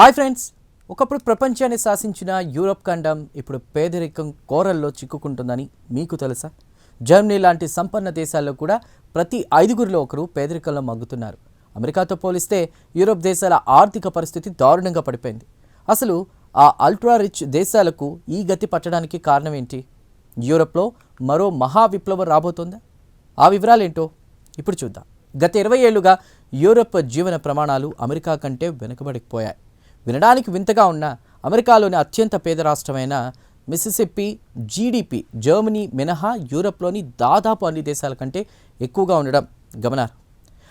Hi friends, ఒకప్పుడు ప్రపంచాన్ని శాసించిన Europe ఖండం ఇప్పుడు పేదరికం కోరల్లో చిక్కుకుంటుందని మీకు తెలుసా? జర్మనీ లాంటి సంపన్న దేశాల్లో కూడా ప్రతి ఐదుగురిలో ఒకరు పేదరికంలో మగ్గుతున్నారు. అమెరికాతో పోలిస్తే యూరప్ దేశాల ఆర్థిక పరిస్థితి దారుణంగా పడిపోయింది. అసలు ఆ అల్ట్రా రిచ్ దేశాలకు ఈ గతి పట్టడానికి కారణం ఏంటి? యూరప్లో మరో మహా విప్లవం రాబోతోందా? ఆ వివరాలేంటో ఇప్పుడు చూద్దాం. గత 20 ఏళ్లుగా యూరప్ జీవన ప్రమాణాలు అమెరికా కంటే వెనుకబడిపోయాయి. వినడానికి వింతగా ఉన్న అమెరికాలోని అత్యంత పేద రాష్ట్రమైన మిసిసిప్పి జీడిపి జర్మనీ మినహా యూరప్లోని దాదాపు అన్ని దేశాల కంటే ఎక్కువగా ఉండడం గమనార్హం.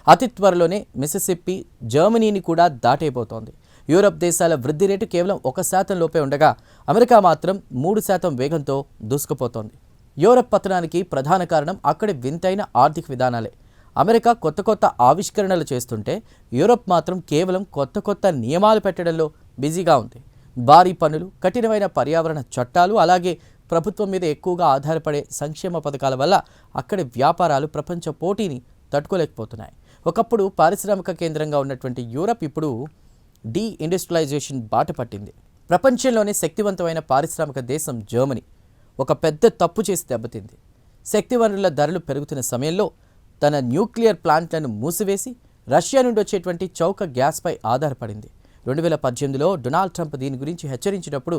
అతి త్వరలోనే మిసిసిప్పి జర్మనీని కూడా దాటైపోతోంది. యూరప్ దేశాల వృద్ధి రేటు కేవలం 1% లోపే ఉండగా అమెరికా మాత్రం 3% వేగంతో దూసుకుపోతోంది. యూరప్ పతనానికి ప్రధాన కారణం అక్కడి వింతైన ఆర్థిక విధానాలే. అమెరికా కొత్త ఆవిష్కరణలు చేస్తుంటే యూరప్ మాత్రం కేవలం కొత్త నియమాలు పెట్టడంలో బిజీగా ఉంది. భారీ పన్నులు, కఠినమైన పర్యావరణ చట్టాలు, అలాగే ప్రభుత్వం మీద ఎక్కువగా ఆధారపడే సంక్షేమ పథకాల వల్ల అక్కడి వ్యాపారాలు ప్రపంచ పోటీని తట్టుకోలేకపోతున్నాయి. ఒకప్పుడు పారిశ్రామిక కేంద్రంగా ఉన్నటువంటి యూరప్ ఇప్పుడు ఇండస్ట్రియలైజేషన్ బాట పట్టింది. ప్రపంచంలోనే శక్తివంతమైన పారిశ్రామిక దేశం జర్మనీ ఒక పెద్ద తప్పు చేసి దెబ్బతింది. శక్తి వనరుల ధరలు పెరుగుతున్న సమయంలో తన న్యూక్లియర్ ప్లాంట్లను మూసివేసి రష్యా నుండి వచ్చేటువంటి చౌక గ్యాస్పై ఆధారపడింది. 2018లో డొనాల్డ్ ట్రంప్ దీని గురించి హెచ్చరించినప్పుడు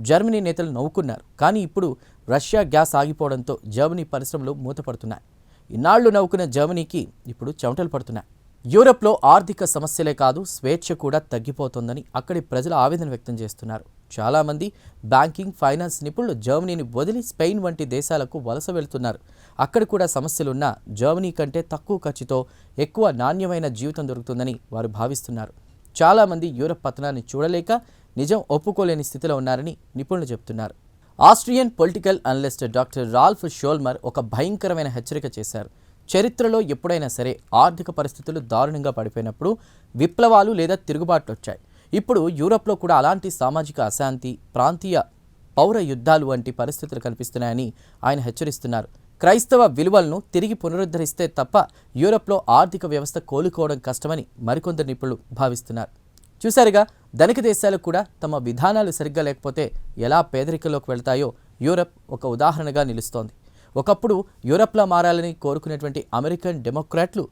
జర్మనీ నేతలు నవ్వుకున్నారు. కానీ ఇప్పుడు రష్యా గ్యాస్ ఆగిపోవడంతో జర్మనీ పరిశ్రమలు మూతపడుతున్నాయి. ఇన్నాళ్లు నవ్వుకున్న జర్మనీకి ఇప్పుడు చెమటలు పడుతున్నాయి. యూరప్లో ఆర్థిక సమస్యలే కాదు, స్వేచ్ఛ కూడా తగ్గిపోతోందని అక్కడి ప్రజలు ఆవేదన వ్యక్తం చేస్తున్నారు. చాలామంది బ్యాంకింగ్, ఫైనాన్స్ నిపుణులు జర్మనీని వదిలి స్పెయిన్ వంటి దేశాలకు వలస వెళ్తున్నారు. అక్కడ కూడా సమస్యలున్నా జర్మనీ కంటే తక్కువ ఖర్చుతో ఎక్కువ నాణ్యమైన జీవితం దొరుకుతుందని వారు భావిస్తున్నారు. చాలామంది యూరప్ పతనాన్ని చూడలేక నిజం ఒప్పుకోలేని స్థితిలో ఉన్నారని నిపుణులు చెబుతున్నారు. Austrian political analyst doctor Ralph Scholmer ఒక భయంకరమైన హెచ్చరిక చేశారు. చరిత్రలో ఎప్పుడైనా సరే ఆర్థిక పరిస్థితులు దారుణంగా పడిపోయినప్పుడు విప్లవాలు లేదా తిరుగుబాట్లు వచ్చాయి. ఇప్పుడు యూరప్లో కూడా అలాంటి సామాజిక అశాంతి, ప్రాంతీయ పౌర యుద్ధాలు వంటి పరిస్థితులు కనిపిస్తున్నాయని ఆయన హెచ్చరిస్తున్నారు. క్రైస్తవ విలువలను తిరిగి పునరుద్ధరిస్తే తప్ప యూరప్లో ఆర్థిక వ్యవస్థ కోలుకోవడం కష్టమని మరికొందరు నిపుణులు భావిస్తున్నారు. చూసారుగా, ధనిక దేశాలు కూడా తమ విధానాలు సరిగ్గా లేకపోతే ఎలా పేదరికంలోకి వెళ్తాయో యూరప్ ఒక ఉదాహరణగా నిలుస్తోంది. ఒకప్పుడు యూరప్లా మారాలని కోరుకునేటువంటి అమెరికన్ డెమోక్రాట్లు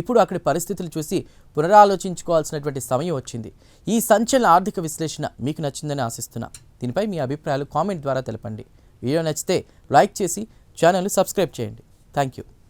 ఇప్పుడు అక్కడి పరిస్థితులు చూసి పునరాలోచించుకోవాల్సినటువంటి సమయం వచ్చింది. ఈ సంచలన ఆర్థిక విశ్లేషణ మీకు నచ్చిందని ఆశిస్తున్నా. దీనిపై మీ అభిప్రాయాలు కామెంట్ ద్వారా తెలపండి. వీడియో నచ్చితే లైక్ చేసి ఛానల్ని సబ్స్క్రైబ్ చేయండి. Thank you.